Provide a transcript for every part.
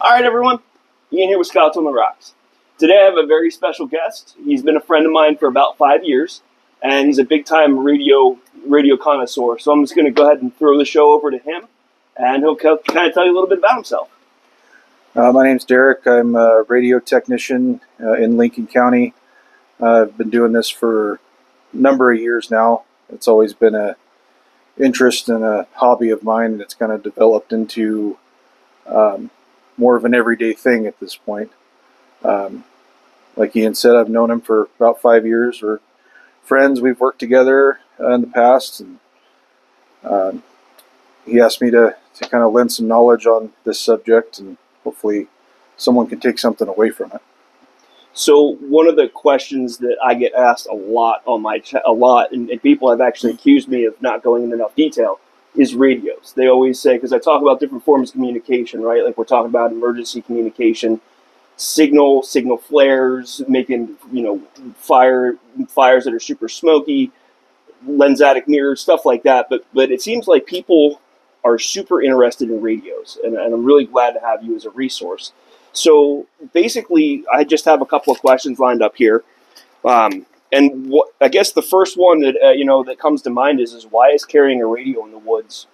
All right, everyone. Ian here with Scouts on the Rocks. Today I have a very special guest. He's been a friend of mine for about 5 years, and he's a big-time radio connoisseur. So I'm just going to go ahead and throw the show over to him, and he'll kind of tell you a little bit about himself. My name's Derek. I'm a radio technician in Lincoln County. I've been doing this for a number of years now. It's always been an interest and a hobby of mine, and it's kind of developed into more of an everyday thing at this point. Like Ian said, I've known him for about 5 years. We're friends. We've worked together in the past, and he asked me to kind of lend some knowledge on this subject, and hopefully someone can take something away from it. So one of the questions that I get asked a lot on and people have actually accused me of not going into enough detail, is radios. They always say, because I talk about different forms of communication, right? Like we're talking about emergency communication, signal flares, making, fires that are super smoky, lensatic mirrors, stuff like that. But it seems like people are super interested in radios, and I'm really glad to have you as a resource. So basically, I just have a couple of questions lined up here. And I guess the first one that that comes to mind is why is carrying a radio in the woods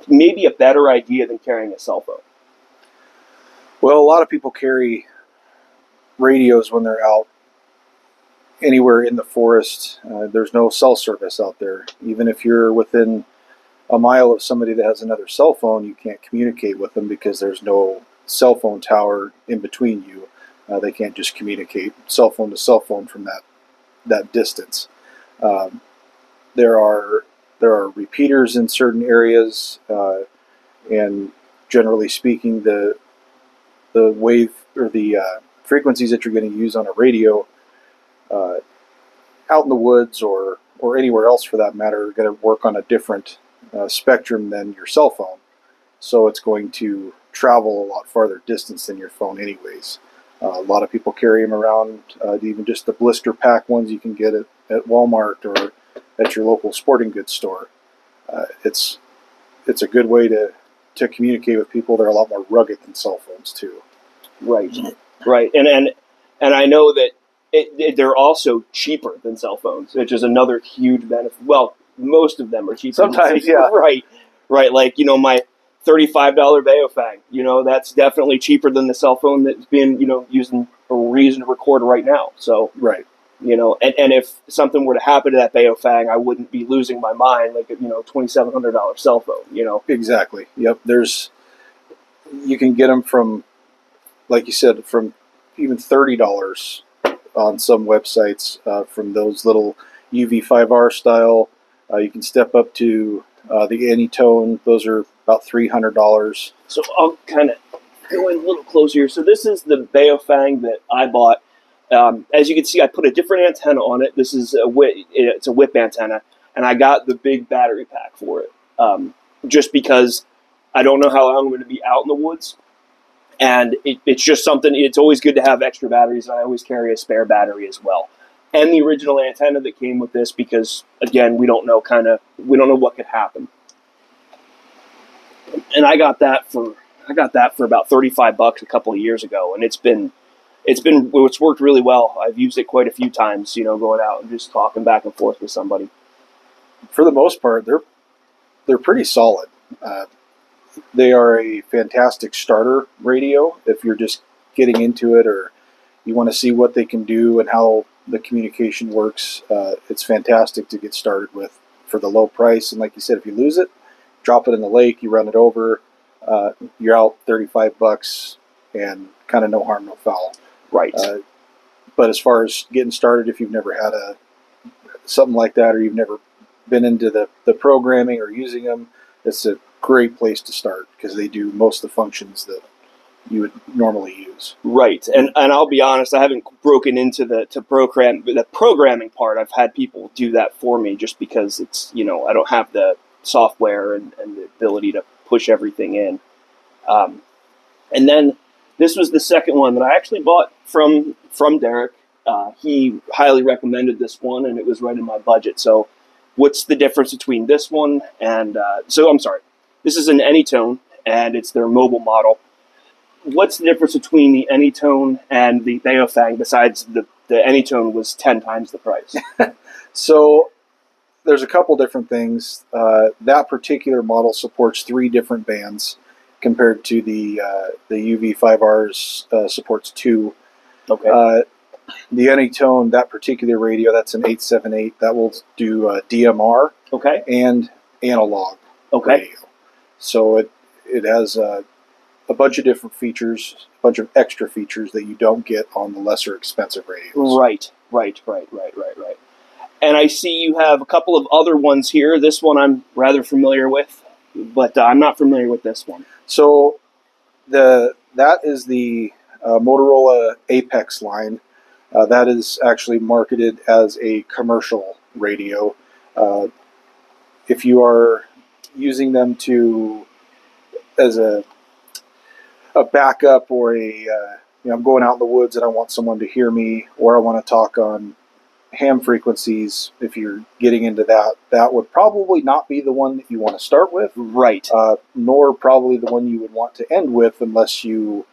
maybe a better idea than carrying a cell phone? Well, a lot of people carry radios when they're out anywhere in the forest. There's no cell service out there. Even if you're within a mile of somebody that has another cell phone, you can't communicate with them because there's no cell phone tower in between you. They can't just communicate cell phone to cell phone from that distance. There are repeaters in certain areas, and generally speaking, the wave or the frequencies that you're going to use on a radio out in the woods or anywhere else for that matter are going to work on a different spectrum than your cell phone. So it's going to travel a lot farther distance than your phone anyways. A lot of people carry them around, even just the blister pack ones you can get at Walmart or at your local sporting goods store. It's a good way to communicate with people. They're a lot more rugged than cell phones too. Right. And I know that they're also cheaper than cell phones, which is another huge benefit. Well, most of them are cheaper. Sometimes, yeah. Right. Like, my $35 Baofeng, that's definitely cheaper than the cell phone that's being, using a reason to record right now. So, right. And if something were to happen to that Baofeng, I wouldn't be losing my mind like a, $2,700 cell phone, Exactly. Yep. You can get them from, like you said, from even $30 on some websites, from those little UV5R style. You can step up to the Anytone. Those are about $300. So I'll kind of go in a little closer here. So this is the Baofeng that I bought. As you can see, I put a different antenna on it. This is it's a whip antenna, and I got the big battery pack for it, just because I don't know how long I'm going to be out in the woods, and it's just something. It's always good to have extra batteries, and I always carry a spare battery as well. And the original antenna that came with this, because again, we don't know what could happen. And I got that for about $35 a couple of years ago, and it's worked really well. I've used it quite a few times, going out and just talking back and forth with somebody. For the most part, they're pretty solid. They are a fantastic starter radio if you're just getting into it or you want to see what they can do and how the communication works. It's fantastic to get started with for the low price. And like you said, if you lose it, drop it in the lake, you run it over, you're out $35 and kind of no harm, no foul. Right. But as far as getting started, if you've never had something like that or you've never been into the programming or using them, it's a great place to start because they do most of the functions that you would normally use. Right. And I'll be honest, I haven't broken into the programming part. I've had people do that for me just because it's, I don't have the software and the ability to push everything in. And then this was the second one that I actually bought from Derek. He highly recommended this one, and it was right in my budget. So what's the difference between this one and... I'm sorry. This is an Anytone, and it's their mobile model. what's the difference between the Anytone and the Baofeng, besides the Anytone was 10 times the price? So there's a couple different things. That particular model supports 3 different bands compared to the UV5R's supports 2. Okay. The Anytone, that particular radio, that's an 878. That will do DMR and analog radio. So it has a bunch of different features, a bunch of extra features that you don't get on the lesser expensive radios. Right. And I see you have a couple of other ones here. This one I'm rather familiar with, but I'm not familiar with this one. So that is the Motorola Apex line. That is actually marketed as a commercial radio. If you are using them as a backup, or I'm going out in the woods and I want someone to hear me, or I want to talk on ham frequencies, if you're getting into that, that would probably not be the one that you want to start with. Right. Nor probably the one you would want to end with, unless you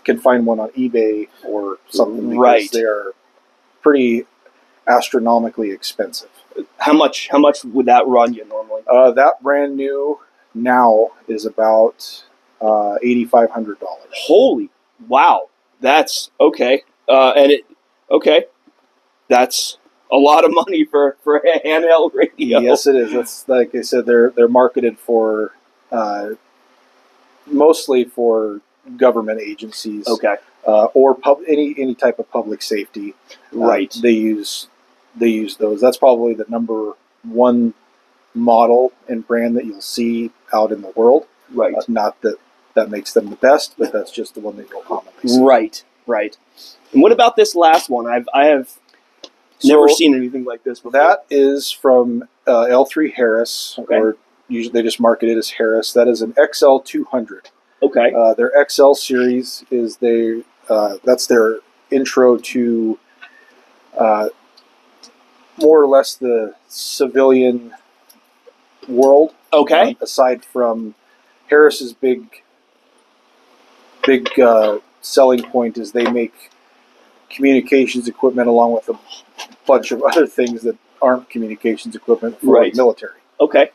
can find one on eBay or something, because they are pretty astronomically expensive. How much would that run you normally? That brand new now is about $8,500. Holy wow, that's okay. That's a lot of money for a handheld radio. Yes, it is. That's, like I said, they're marketed for mostly for government agencies, or any type of public safety. Right. They use those. That's probably the number one model and brand that you'll see out in the world. Right. Not that makes them the best, but that's just the one that you'll commonly see. Right. And what about this last one? I have never seen anything like this before. That is from L3 Harris, or usually they just market it as Harris. That is an XL200. Okay. Their XL series is that's their intro to more or less the civilian world. Okay. Aside from Harris's big selling point is they make communications equipment along with a bunch of other things that aren't communications equipment for the military. Okay.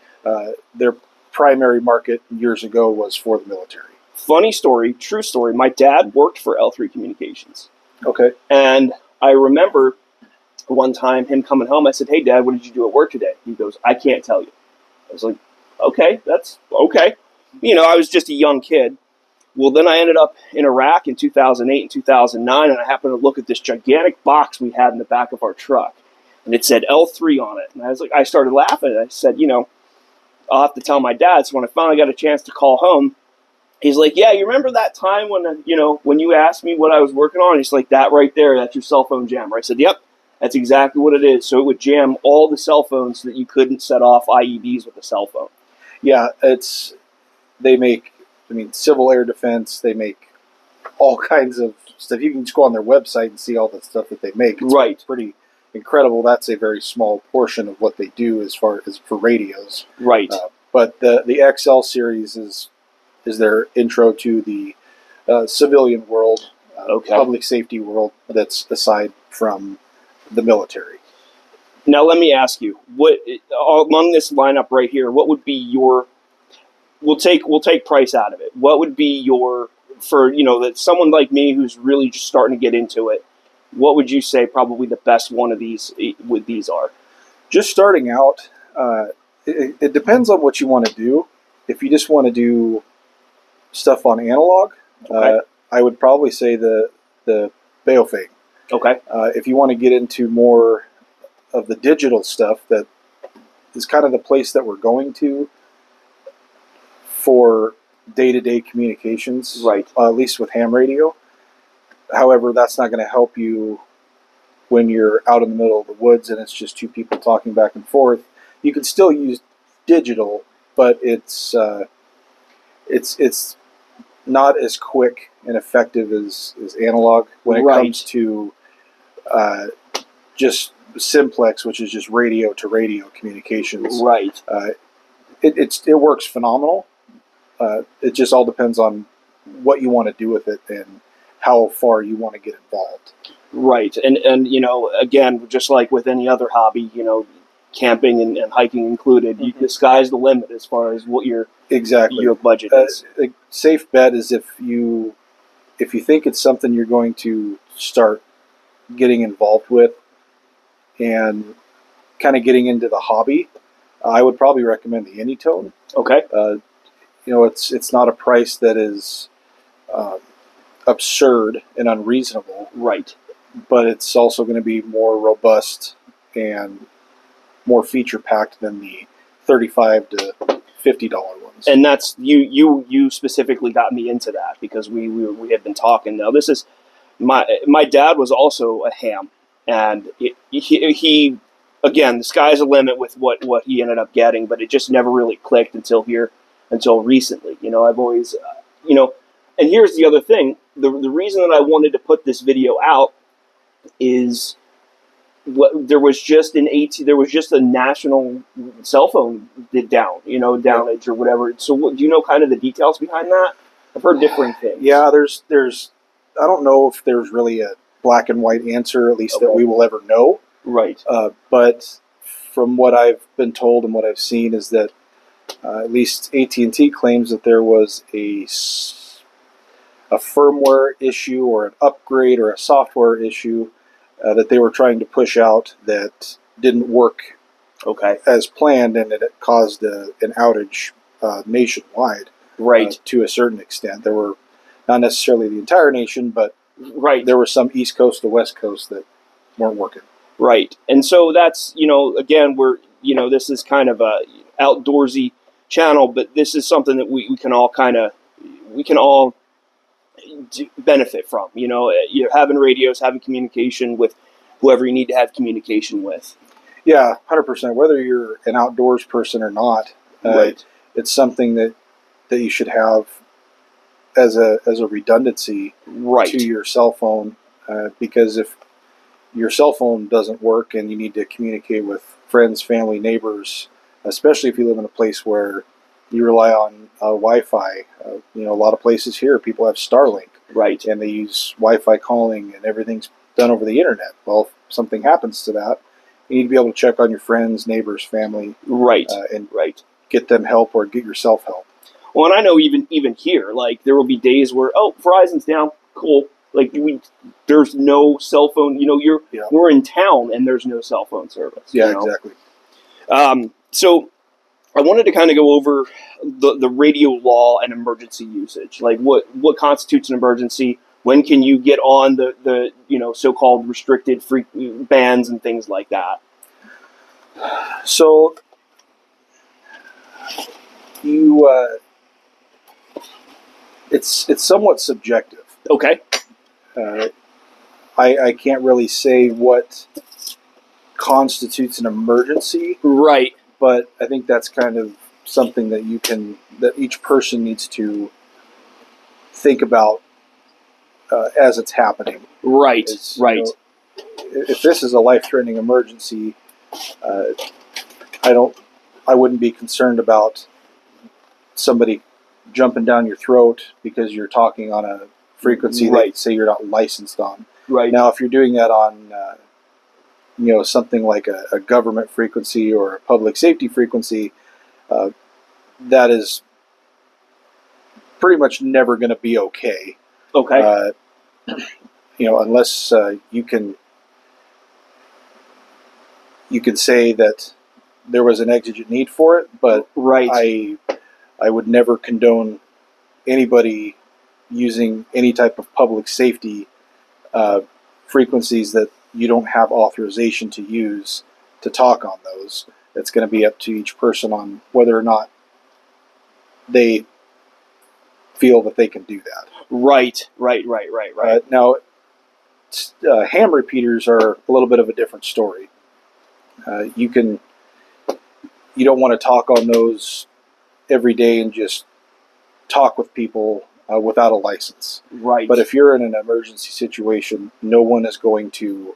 Their primary market years ago was for the military. Funny story, true story. My dad worked for L3 Communications. Okay. And I remember one time him coming home. I said, "Hey, Dad, what did you do at work today?" He goes, "I can't tell you." I was like, "Okay, that's okay." I was just a young kid. Well, then I ended up in Iraq in 2008 and 2009, and I happened to look at this gigantic box we had in the back of our truck, and it said L3 on it. And I started laughing. I said, I'll have to tell my dad. So when I finally got a chance to call home, he's like, "Yeah, you remember that time when you asked me what I was working on?" And he's like, "That right there, that's your cell phone jammer." I said, "Yep, that's exactly what it is." So it would jam all the cell phones so that you couldn't set off IEDs with a cell phone. Yeah, they make, civil air defense, they make all kinds of stuff. You can just go on their website and see all the stuff that they make. It's pretty incredible. That's a very small portion of what they do as far as for radios. Right. But the XL series is their intro to the civilian world, public safety world that's aside from the military. Now let me ask you, what among this lineup right here, what would be your? We'll take price out of it. What would be your, for that someone like me who's really just starting to get into it? What would you say probably the best one of these are? Just starting out, it depends on what you want to do. If you just want to do stuff on analog, I would probably say the Baofeng. Okay. If you want to get into more of the digital stuff, that is kind of the place that we're going to for day-to-day communications, at least with ham radio. However, that's not going to help you when you're out in the middle of the woods and it's just two people talking back and forth. You can still use digital, but it's not as quick and effective as analog when it comes to just simplex, which is just radio to radio communications. Right. It works phenomenal. It just all depends on what you want to do with it and how far you want to get involved. Right. And you know, again, just like with any other hobby, you know, camping and hiking included, the sky's the limit as far as what your budget is. A safe bet is if you think it's something you're going to start getting involved with and kind of getting into the hobby, I would probably recommend the Anytone. Okay. You know, it's not a price that is absurd and unreasonable. Right. But it's also going to be more robust and more feature packed than the $35 to $50 ones. And that's you specifically got me into that because we had been talking. Now this is my dad was also a ham, and he again, the sky's the limit with what he ended up getting, but it just never really clicked until recently. You know, I've always you know, and here's the other thing: the reason that I wanted to put this video out is there was just a national cell phone downage or whatever. So do you know kind of the details behind that? I've heard differing things. Yeah, there's I don't know if there's really a black and white answer, at least that we will ever know. Right. But from what I've been told and what I've seen is that at least AT&T claims that there was a firmware issue or an upgrade or a software issue that they were trying to push out that didn't work as planned, and it caused an outage nationwide. Right. To a certain extent. There were not necessarily the entire nation, but there were some East Coast to West Coast that weren't working. Right. And so that's, again, this is kind of a outdoorsy channel, but this is something that we can all benefit from. You're having radios, having communication with whoever you need to have communication with. Yeah, 100%. Whether you're an outdoors person or not, it's something that you should have as a redundancy to your cell phone, because if your cell phone doesn't work and you need to communicate with friends, family, neighbors, especially if you live in a place where you rely on Wi-Fi. A lot of places here, people have Starlink. Right. And they use Wi-Fi calling and everything's done over the internet. Well, if something happens to that, you need to be able to check on your friends, neighbors, family. And get them help or get yourself help. Well, and I know even here, like, there will be days where, Verizon's down, cool. Like, there's no cell phone. We're in town and there's no cell phone service. Yeah, exactly. So I wanted to kind of go over the radio law and emergency usage. Like, what constitutes an emergency? When can you get on the so-called restricted free bands and things like that? So it's somewhat subjective. Okay. I can't really say what constitutes an emergency. Right. But I think that's kind of something that that each person needs to think about as it's happening. Right. If this is a life-threatening emergency, I wouldn't be concerned about somebody jumping down your throat because you're talking on a frequency that say you're not licensed on. Right. Now, if you're doing that on something like a government frequency or a public safety frequency, that is pretty much never going to be okay. Okay. Unless you can say that there was an exigent need for it, but I would never condone anybody using any type of public safety frequencies that you don't have authorization to use to talk on those. It's going to be up to each person on whether or not they feel that they can do that. Right. Now, ham repeaters are a little bit of a different story. You don't want to talk on those every day and just talk with people without a license. Right. But if you're in an emergency situation, no one is going to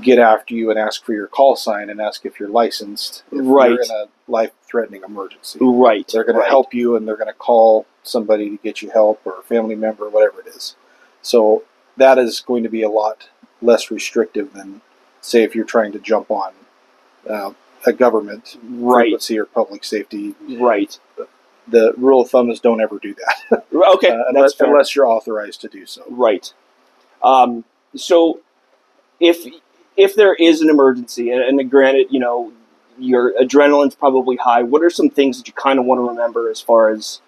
get after you and ask for your call sign and ask if you're licensed. If you're in life-threatening emergency. Right. They're going to help you, and they're going to call somebody to get you help, or a family member, whatever it is. So that is going to be a lot less restrictive than, say, if you're trying to jump on a government frequency or public safety. Right. The rule of thumb is don't ever do that. Okay, unless you're authorized to do so. Right. So if there is an emergency, and granted, you know, your adrenaline's probably high, what are some things that you kind of want to remember as far as,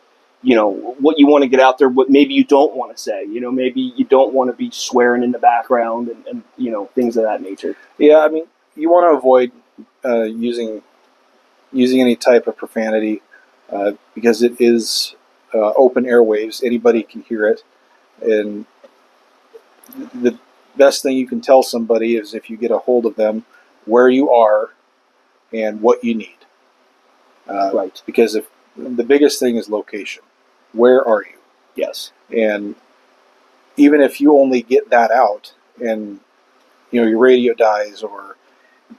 you know, what you want to get out there, what maybe you don't want to say? You know, maybe you don't want to be swearing in the background and you know, things of that nature. Yeah, I mean, you want to avoid using any type of profanity because it is open airwaves. Anybody can hear it. And the best thing you can tell somebody is if you get a hold of them where you are and what you need. Right. Because if the biggest thing is location. Where are you? Yes. And even if you only get that out and, you know, your radio dies or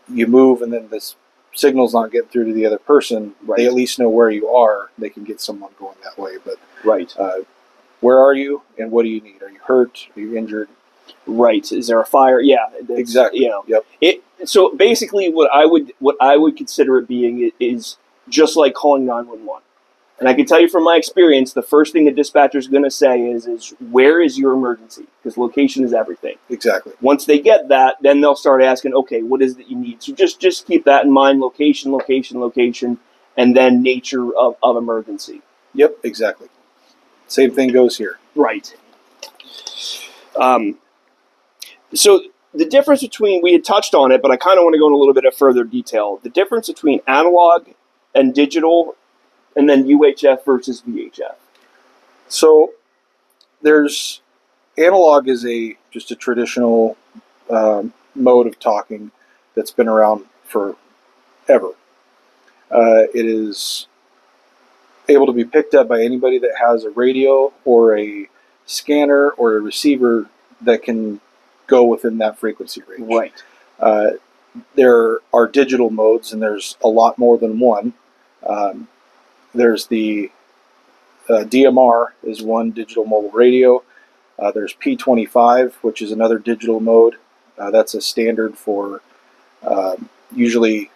you move and then this signal's not getting through to the other person, they at least know where you are. They can get someone going that way. But where are you and what do you need? Are you hurt? Are you injured? Right. Is there a fire? Yeah. Exactly. You know, so basically what I would consider it being is just like calling 911. And I can tell you from my experience, the first thing a dispatcher is going to say is where is your emergency? Because location is everything. Exactly. Once they get that, then they'll start asking, okay, what is it that you need? So just keep that in mind, location, and then nature of emergency. Yep, exactly. Same thing goes here. Right. So the difference between, we had touched on it, but I kind of want to go in a little bit of further detail. The difference between analog and digital, and then UHF versus VHF. So there's analog is just a traditional mode of talking that's been around forever. It is able to be picked up by anybody that has a radio or a scanner or a receiver that can go within that frequency range. Right. There are digital modes, and there's a lot more than one. There's the DMR is one digital mobile radio. There's P25, which is another digital mode. That's a standard for usually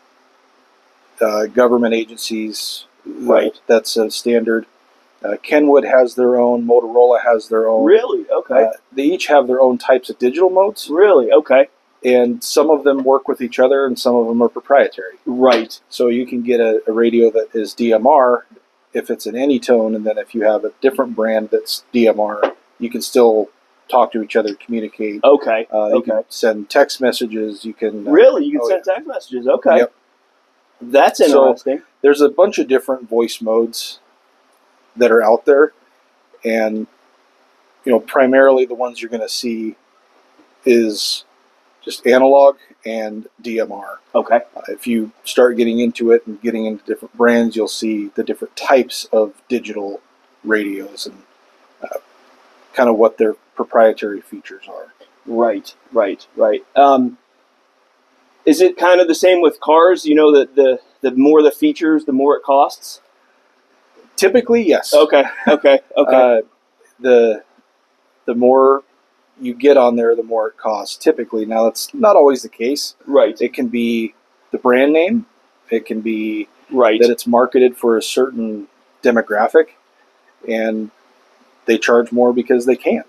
government agencies. Right. That's a standard. Kenwood has their own. Motorola has their own. Really? Okay. They each have their own types of digital modes. Really? Okay. And some of them work with each other, and some of them are proprietary. Right. So you can get a radio that is DMR if it's an Anytone, and then if you have a different brand that's DMR, you can still talk to each other, communicate. Okay. You can send text messages. You can really? You can send text messages. Okay. Yep. That's interesting. So there's a bunch of different voice modes that are out there, and you know, primarily the ones you're going to see is just analog and DMR. Okay. If you start getting into it and getting into different brands, you'll see the different types of digital radios and kind of what their proprietary features are. Right. Is it kind of the same with cars? You know, the more the features, the more it costs? Typically, yes. Okay. The more you get on there, the more it costs. Typically, now that's not always the case. Right. It can be the brand name. It can be that it's marketed for a certain demographic, and they charge more because they can.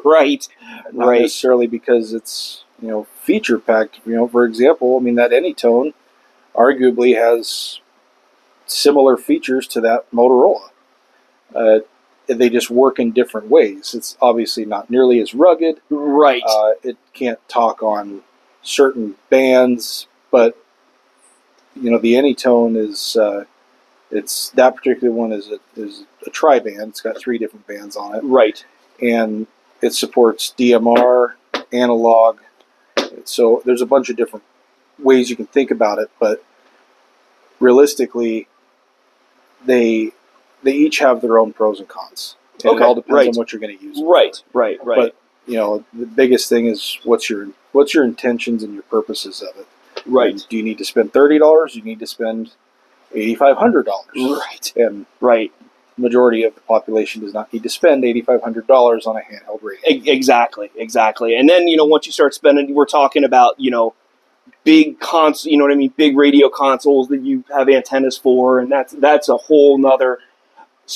Right. Not necessarily because it's, you know, feature packed. You know, for example, I mean, that Anytone arguably has similar features to that Motorola. They just work in different ways. It's obviously not nearly as rugged. Right. It can't talk on certain bands, but you know, the Anytone is it's that particular one is a tri-band. It's got 3 different bands on it. Right. And it supports DMR, analog. So there's a bunch of different ways you can think about it, but realistically, they each have their own pros and cons. And it all depends on what you're going to use. Right. But you know, the biggest thing is what's your intentions and your purposes of it. Right. And do you need to spend $30? Do you need to spend $8,500. Right. And Right. majority of the population does not need to spend $8,500 on a handheld radio. Exactly. And then, once you start spending, we're talking about, big big radio consoles that you have antennas for, and that's a whole nother.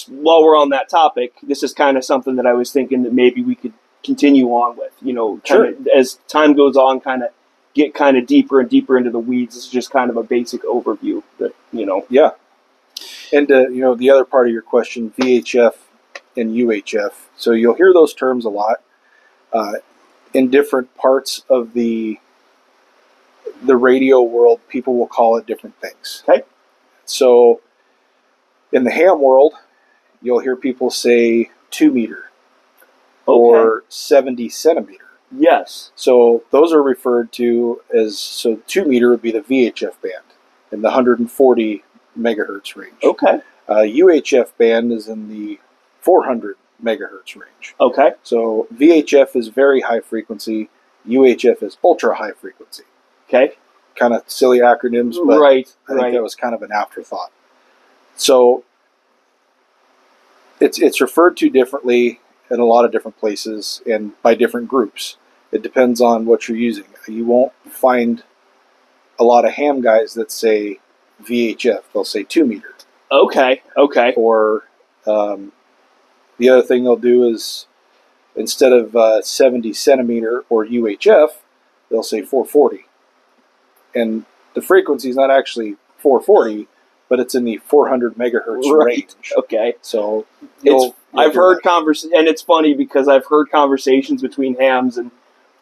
While we're on that topic, this is kind of something that I was thinking that maybe we could continue on with. Sure. As time goes on, kind of get kind of deeper and deeper into the weeds. This is just kind of a basic overview that. Yeah. And, the other part of your question, VHF and UHF. So you'll hear those terms a lot in different parts of the radio world. People will call it different things. Okay. So in the ham world, you'll hear people say 2 meter or 70 centimeter. Yes. So those are referred to as, 2 meter would be the VHF band in the 140 megahertz range. Okay. UHF band is in the 400 megahertz range. Okay. So VHF is very high frequency. UHF is ultra high frequency. Okay. Kind of silly acronyms, but I think that was kind of an afterthought. So it's referred to differently in a lot of different places and by different groups. It depends on what you're using. You won't find a lot of ham guys that say VHF. They'll say 2 meter. Okay. Or the other thing they'll do is instead of 70 centimeter or UHF, they'll say 440. And the frequency is not actually 440, but it's in the 400 megahertz range. Okay. So I've heard and it's funny because I've heard conversations between hams, and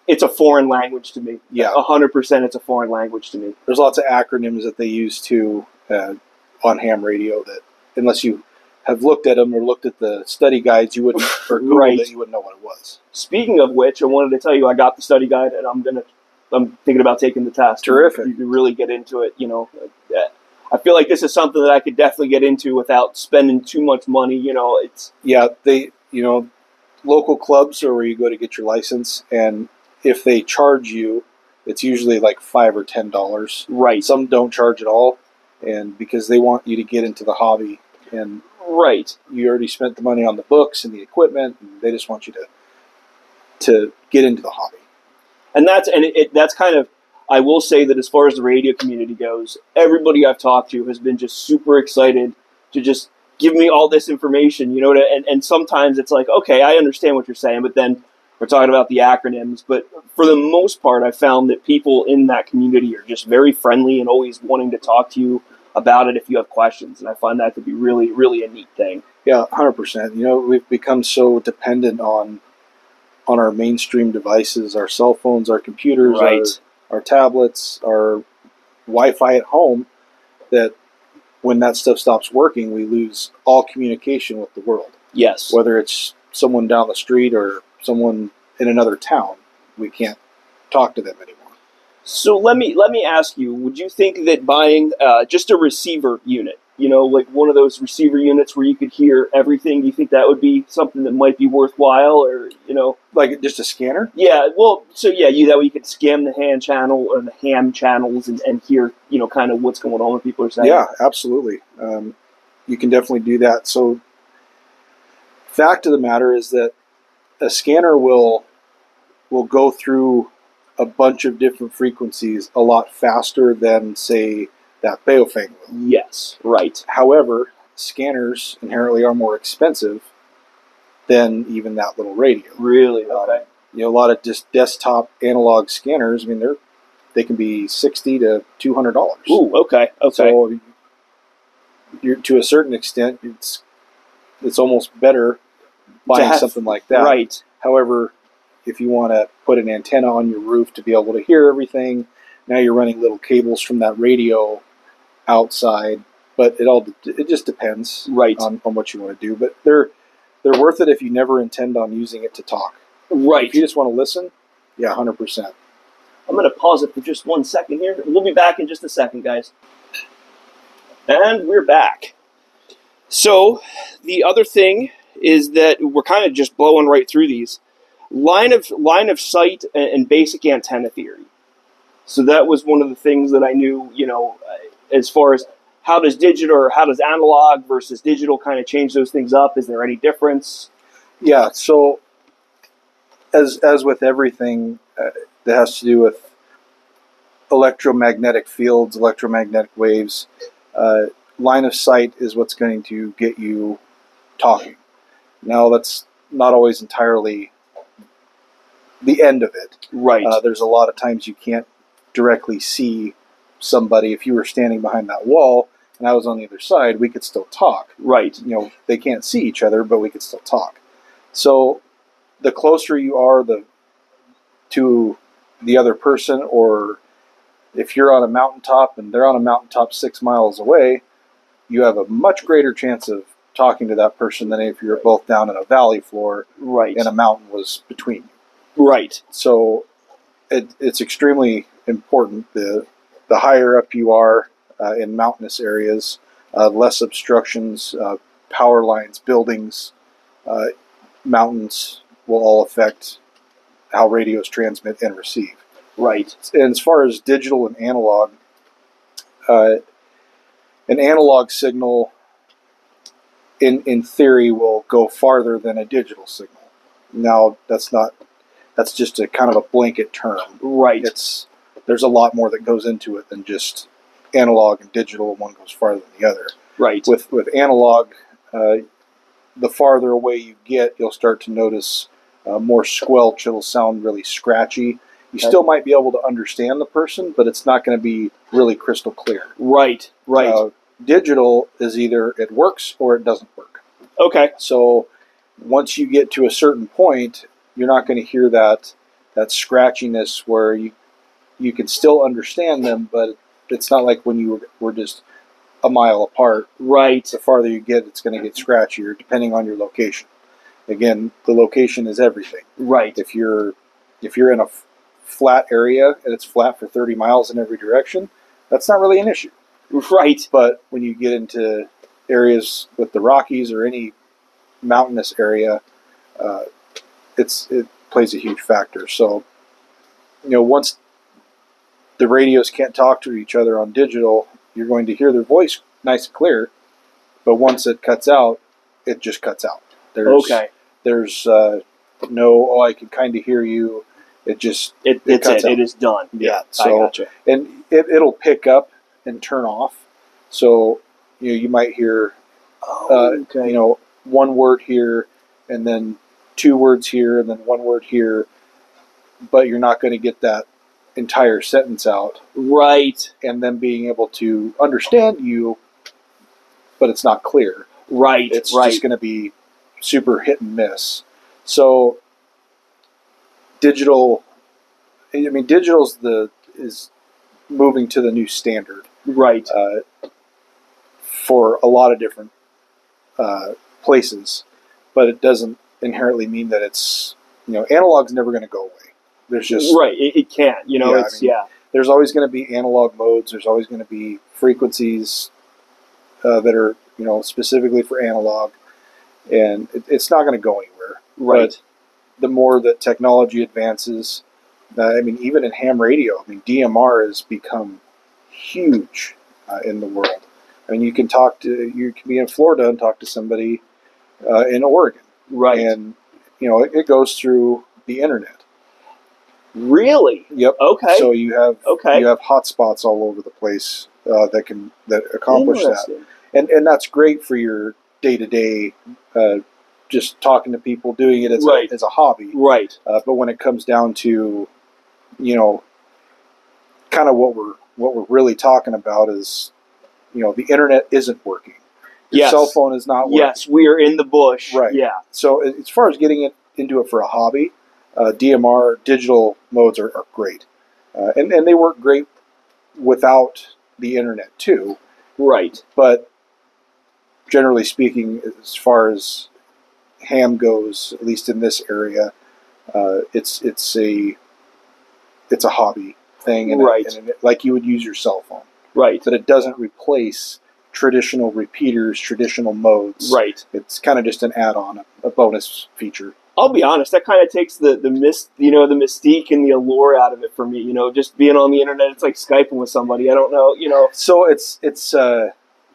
it's a foreign language to me. Yeah. 100% it's a foreign language to me. There's lots of acronyms that they use too on ham radio that unless you have looked at them or looked at the study guides, you wouldn't, or Googled it, you wouldn't know what it was. Speaking of which, I wanted to tell you I got the study guide, and I'm thinking about taking the test. Terrific. You can really get into it, I feel like this is something that I could definitely get into without spending too much money, local clubs are where you go to get your license, and if they charge you, it's usually like $5 or $10. Right. Some don't charge at all, and because they want you to get into the hobby, and you already spent the money on the books and the equipment, and they just want you to get into the hobby. And that's kind of, I will say that as far as the radio community goes, everybody I've talked to has been just super excited to just give me all this information, and sometimes it's like, okay, I understand what you're saying, but then we're talking about the acronyms. But for the most part, I found that people in that community are just very friendly and always wanting to talk to you about it if you have questions. And I find that to be really, really a neat thing. Yeah, 100%. We've become so dependent on our mainstream devices, our cell phones, our computers, our tablets, our Wi-Fi at home, that when that stuff stops working, we lose all communication with the world. Yes. Whether it's someone down the street or someone in another town, we can't talk to them anymore. So let me ask you, would you think that buying just a receiver unit, like one of those receiver units where you could hear everything, do you think that would be something that might be worthwhile, or, Like just a scanner? Yeah, well, so yeah, that way you could scan the ham channel or the ham channels and hear, kind of what's going on, what people are saying. Yeah, absolutely. You can definitely do that. So fact of the matter is that a scanner will go through a bunch of different frequencies a lot faster than, say, that Baofeng will. Yes, right. However, scanners inherently are more expensive than even that little radio. Really? Okay. A lot of just desktop analog scanners, they can be $60 to $200. Ooh, okay. So to a certain extent, it's almost better buying something like that. Right. However, if you want to put an antenna on your roof to be able to hear everything, now you're running little cables from that radio outside. But it just depends on what you want to do. But they're worth it if you never intend on using it to talk. Right. If you just want to listen, yeah, 100%. I'm going to pause it for just 1 second here. We'll be back in just a second, guys. And we're back. So the other thing is that we're kind of just blowing right through these. Line of sight and basic antenna theory. So that was one of the things that I knew, as far as how does digital or how does analog versus digital kind of change those things up? Is there any difference? Yeah. So as with everything that has to do with electromagnetic fields, electromagnetic waves, line of sight is what's going to get you talking. Now, that's not always entirely the end of it. Right. There's a lot of times you can't directly see somebody. If you were standing behind that wall and I was on the other side, we could still talk. Right. They can't see each other, but we could still talk. So the closer you are to the other person, or if you're on a mountaintop and they're on a mountaintop 6 miles away, you have a much greater chance of talking to that person than if you're both down in a valley floor right. and a mountain was between you. Right. So it's extremely important. The higher up you are in mountainous areas, less obstructions, power lines, buildings, mountains will all affect how radios transmit and receive. Right. And as far as digital and analog, an analog signal, in theory, will go farther than a digital signal. Now, that's just a kind of a blanket term. Right. There's a lot more that goes into it than just analog and digital. One goes farther than the other. Right. With analog, the farther away you get, you'll start to notice more squelch. It'll sound really scratchy. You still might be able to understand the person, but it's not going to be really crystal clear. Right. Right. Digital is either it works or it doesn't work. Okay. So once you get to a certain point, you're not going to hear that scratchiness where you can still understand them, but it's not like when you were just a mile apart. Right. The farther you get, it's going to get scratchier depending on your location. Again, the location is everything. Right. If you're in a flat area and it's flat for 30 miles in every direction, that's not really an issue. Right. But when you get into areas with the Rockies or any mountainous area, it plays a huge factor. So, once the radios can't talk to each other on digital, you're going to hear their voice nice and clear. But once it cuts out, it just cuts out. There's no, I can kind of hear you. It just it cuts out. It is done. Yeah. So, I gotcha. And it'll pick up and turn off. So you might hear one word here and then two words here and then one word here, but you're not going to get that entire sentence out. Right. And then being able to understand you, but it's not clear. Right. It's just going to be super hit and miss. So digital is moving to the new standard. Right. For a lot of different places, but it doesn't inherently mean that it's, analog's never going to go away. There's just right. It can't. There's always going to be analog modes. There's always going to be frequencies that are specifically for analog, and it's not going to go anywhere. Right. But the more that technology advances, even in ham radio, DMR has become huge in the world. You can be in Florida and talk to somebody in Oregon. Right. And, it goes through the internet. Really? Yep. Okay. So you have hotspots all over the place that accomplish that. And that's great for your day-to-day just talking to people, doing it as a hobby. Right. But when it comes down to, kind of what we're really talking about is, the internet isn't working. Your cell phone is not working. Yes, we are in the bush. Right. Yeah. So as far as getting into it for a hobby, DMR digital modes are great, and they work great without the internet too. Right. But generally speaking, as far as ham goes, at least in this area, it's a hobby thing, and like you would use your cell phone. Right. But it doesn't replace traditional repeaters, traditional modes. Right. It's kind of just an add-on, a bonus feature. I'll be honest, that kind of takes the mystique and the allure out of it for me. Just being on the internet, it's like Skyping with somebody. I don't know, So it's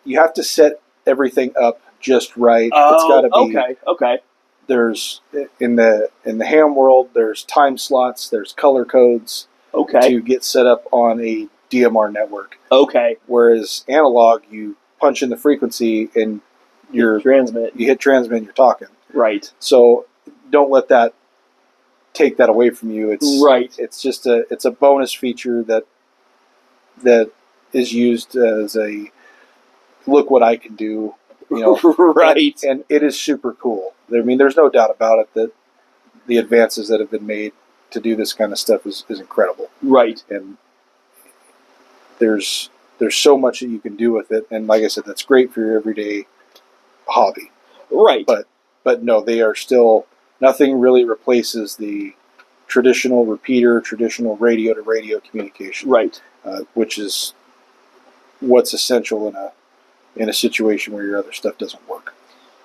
you have to set everything up just right. It's got to be okay. There's in the ham world. There's time slots. There's color codes. Okay. To get set up on a DMR network. Okay. Whereas analog, you punch in the frequency and you hit transmit. And you're talking. Right. So don't let that take that away from you. It's right. It's just a bonus feature that is used as a look what I can do. Right. And it is super cool. I mean, there's no doubt about it that the advances that have been made to do this kind of stuff is incredible. Right. And there's so much that you can do with it. And like I said, that's great for your everyday hobby. Right. But no, they are still, nothing really replaces the traditional repeater, traditional radio-to-radio communication. Right. Which is what's essential in a situation where your other stuff doesn't work.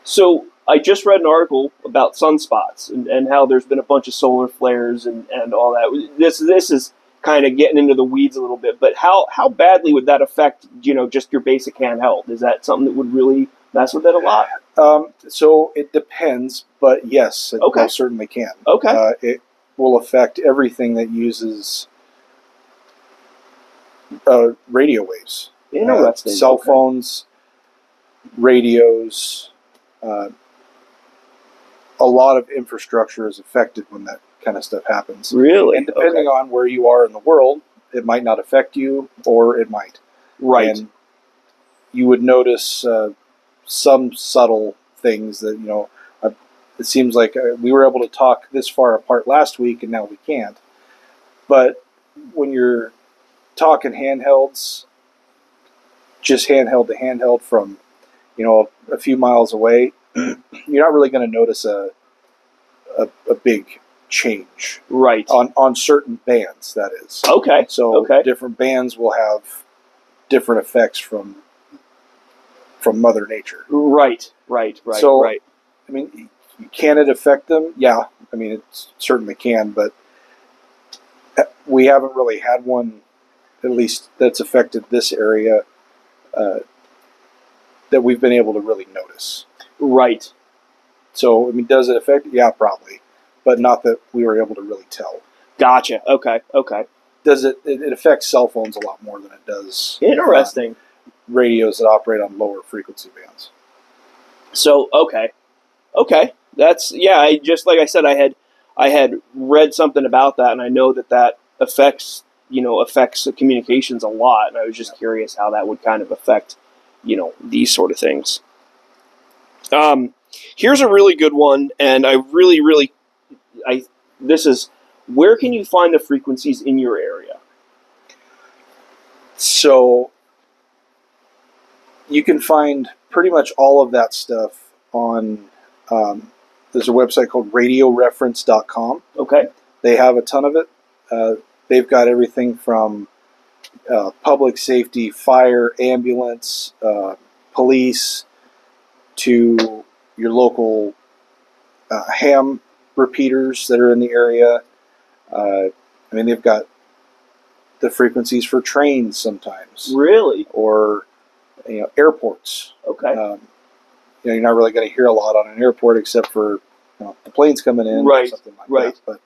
So I just read an article about sunspots and how there's been a bunch of solar flares and all that. This is kind of getting into the weeds a little bit, but how badly would that affect, just your basic handheld? Is that something that would really mess with it a lot? So it depends, but yes, it most certainly can. Okay. It will affect everything that uses radio waves. Interesting. Cell phones, radios, a lot of infrastructure is affected when that kind of stuff happens. Really? And depending on where you are in the world, it might not affect you, or it might. Right. And you would notice some subtle things that, it seems like we were able to talk this far apart last week, and now we can't. But when you're talking handhelds, just handheld to handheld from, a few miles away, you're not really going to notice a big change. Right. On certain bands, that is. Okay. So different bands will have different effects from Mother Nature. Right. So, I mean, can it affect them? Yeah. I mean, it certainly can, but we haven't really had one, at least that's affected this area, that we've been able to really notice. Right. So, I mean, does it affect? Yeah, probably, but not that we were able to really tell. Gotcha. Okay. Does it affects cell phones a lot more than it does interesting radios that operate on lower frequency bands. So, okay. That's, just like I said, I had read something about that, and I know that affects the communications a lot, and I was just curious how that would kind of affect, these sort of things. Here's a really good one, and this is, where can you find the frequencies in your area? So, you can find pretty much all of that stuff on, there's a website called radioreference.com. Okay. They have a ton of it. They've got everything from public safety, fire, ambulance, police, to your local ham repeaters that are in the area. I mean, they've got the frequencies for trains sometimes. Really? Or, airports. Okay. You're not really going to hear a lot on an airport except for the planes coming in or something like that.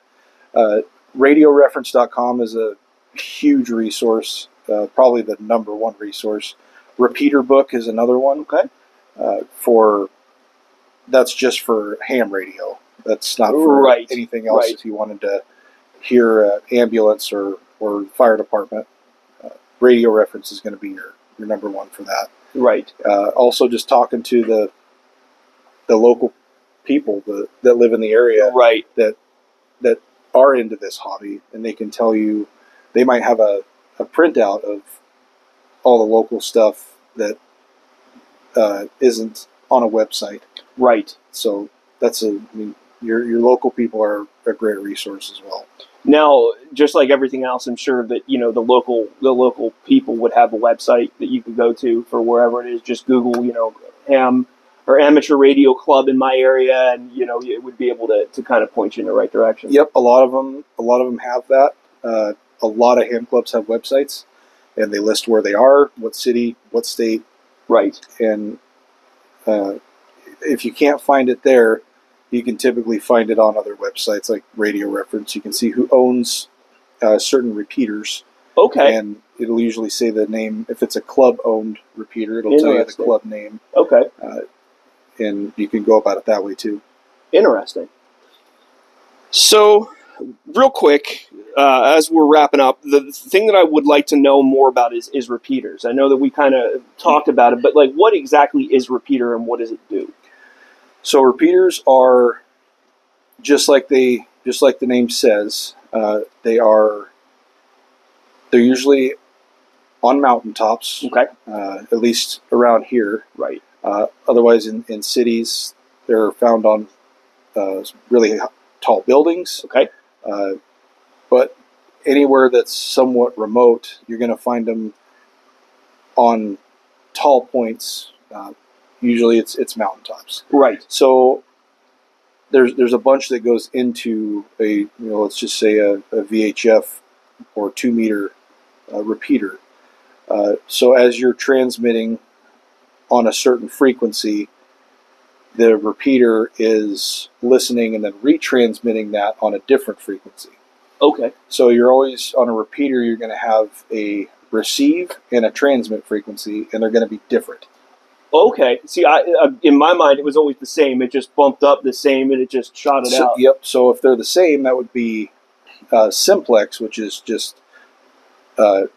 But radioreference.com is a huge resource, probably the number one resource. Repeater Book is another one. Okay. That's just for ham radio. That's not for anything else. Right. If you wanted to hear ambulance or fire department, Radio Reference is going to be your number one for that. Right. Also, just talking to the local people that live in the area, right, that are into this hobby, and they can tell you, they might have a printout of all the local stuff that isn't on a website. Right. So your local people are a great resource as well. Now, just like everything else, I'm sure that the local people would have a website that you could go to for wherever it is. Just Google, ham or amateur radio club in my area, and it would be able to kind of point you in the right direction. Yep, a lot of them have that. A lot of ham clubs have websites, and they list where they are, what city, what state, Right. And if you can't find it there, you can typically find it on other websites like Radio Reference. You can see who owns certain repeaters. Okay. And it'll usually say the name. If it's a club-owned repeater, it'll tell you the club name. Okay. And you can go about it that way too. Interesting. So, real quick, as we're wrapping up, the thing that I would like to know more about is repeaters. I know that we kind of talked about it, but like, what exactly is repeater and what does it do? So repeaters are just like the name says. They're usually on mountaintops. Okay. At least around here. Right. Otherwise, in cities, they're found on really tall buildings. Okay. But anywhere that's somewhat remote, you're going to find them on tall points. Usually, it's mountaintops. Right. So there's a bunch that goes into a let's just say a VHF or 2 meter repeater. So as you're transmitting on a certain frequency, the repeater is listening and then retransmitting that on a different frequency. Okay. So you're always on a repeater, you're going to have a receive and a transmit frequency, and they're going to be different. Okay. See, in my mind, it was always the same. It just bumped up the same, and it just shot it out. Yep. So if they're the same, that would be simplex, which is just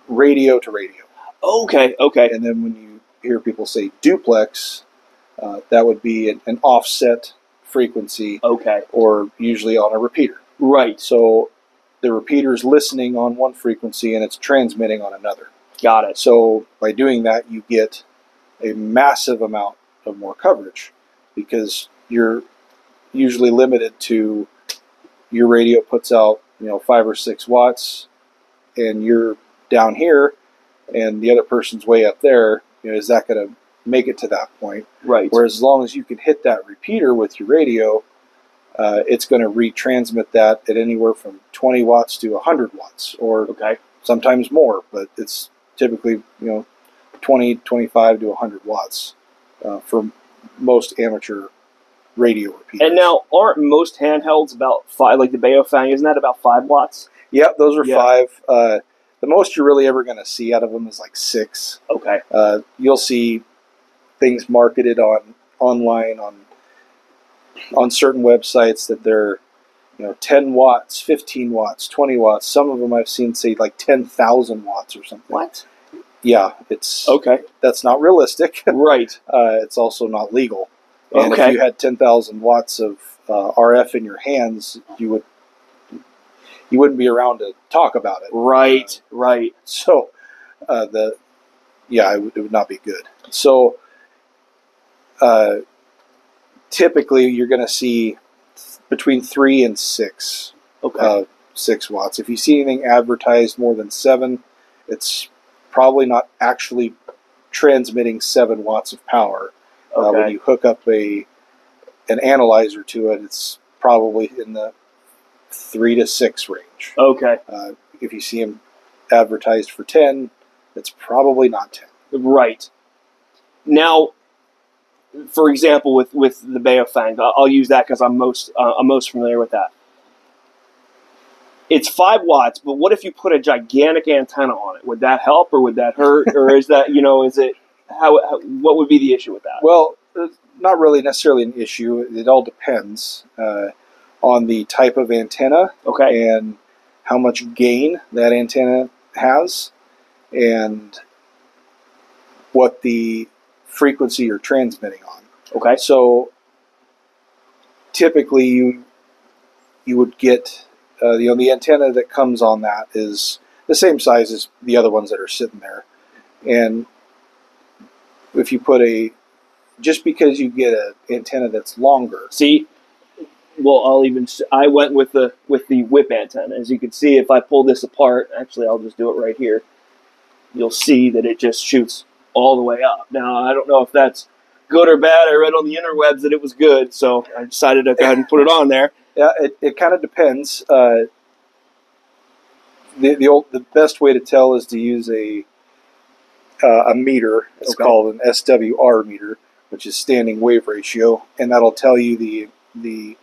radio to radio. Okay. Okay. And then when you hear people say duplex, that would be an offset frequency. Okay. Or usually on a repeater. Right. So the repeater's listening on one frequency and it's transmitting on another. Got it. So by doing that, you get a massive amount of more coverage because you're usually limited to your radio puts out 5 or 6 watts, and you're down here, and the other person's way up there. Is that going to make it to that point? Right. Whereas as long as you can hit that repeater with your radio, it's going to retransmit that at anywhere from 20 watts to 100 watts, or sometimes more, but it's typically 20, 25 to 100 watts for most amateur radio repeaters. And now, aren't most handhelds about 5, like the Baofeng, isn't that about 5 watts? Yep, those are 5. The most you're really ever going to see out of them is like 6. Okay. You'll see things marketed online on certain websites that they're 10 watts, 15 watts, 20 watts. Some of them I've seen say like 10,000 watts or something. What? Yeah, it's okay. That's not realistic. Right. It's also not legal. And okay. if you had 10,000 watts of RF in your hands, you wouldn't be around to talk about it. Right. Right. So it would not be good. So typically you're going to see between 3 and 6. 6 watts. If you see anything advertised more than 7, it's probably not actually transmitting 7 watts of power. When you hook up an analyzer to it, it's probably in the 3 to 6 range. Okay. If you see them advertised for 10, it's probably not 10. Right. Now, for example, with the Baofeng, I'll use that because I'm most familiar with that. It's 5 watts, but what if you put a gigantic antenna on it? Would that help, or would that hurt, or is that is it what would be the issue with that? Well, not really necessarily an issue. It all depends on the type of antenna, and how much gain that antenna has, and what the frequency you're transmitting on. Okay. So typically you would get the antenna that comes on that is the same size as the other ones that are sitting there, and if you put just because you get an antenna that's longer. See, well, I went with the whip antenna. As you can see, if I pull this apart, actually, I'll just do it right here. You'll see that it just shoots all the way up. Now, I don't know if that's good or bad. I read on the interwebs that it was good, so I decided to go ahead and put it on there. Yeah, it kind of depends. The best way to tell is to use a meter. It's called an SWR meter, which is standing wave ratio, and that'll tell you the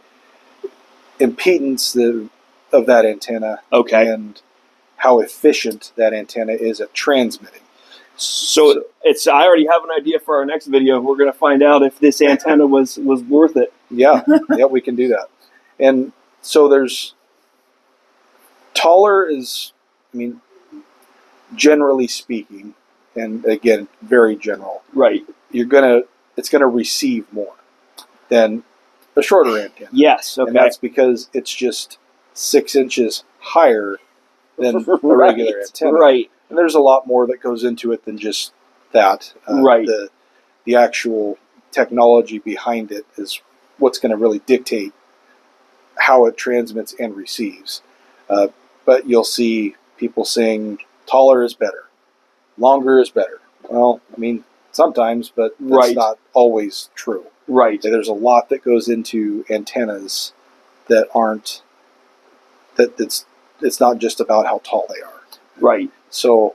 impedance of that antenna and how efficient that antenna is at transmitting. So I already have an idea for our next video. We're going to find out if this antenna was worth it. Yeah, we can do that. And so there's taller is, I mean, generally speaking, and again, very general. Right. It's gonna receive more than a shorter antenna. Yes. Okay. And that's because it's just 6 inches higher than a regular antenna. Right. And there's a lot more that goes into it than just that. Right. The actual technology behind it is what's going to really dictate how it transmits and receives. But you'll see people saying taller is better, longer is better. Well, I mean, sometimes, but that's not always true. Right. There's a lot that goes into antennas that aren't, it's not just about how tall they are. Right. So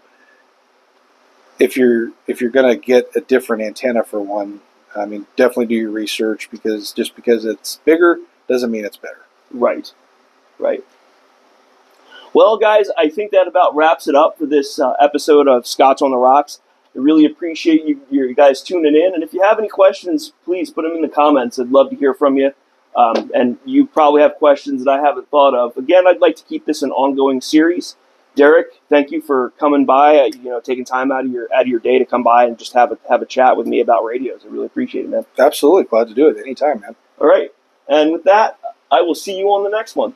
if you're going to get a different antenna for one, I mean, definitely do your research, because just because it's bigger doesn't mean it's better. Right. Right. Well, guys, I think that about wraps it up for this episode of Scots on the Rocks. I really appreciate you guys tuning in. And if you have any questions, please put them in the comments. I'd love to hear from you. And you probably have questions that I haven't thought of. Again, I'd like to keep this an ongoing series. Derek, thank you for coming by. Taking time out of your day to come by and just have a chat with me about radios. I really appreciate it, man. Absolutely, glad to do it anytime, man. All right, and with that, I will see you on the next one.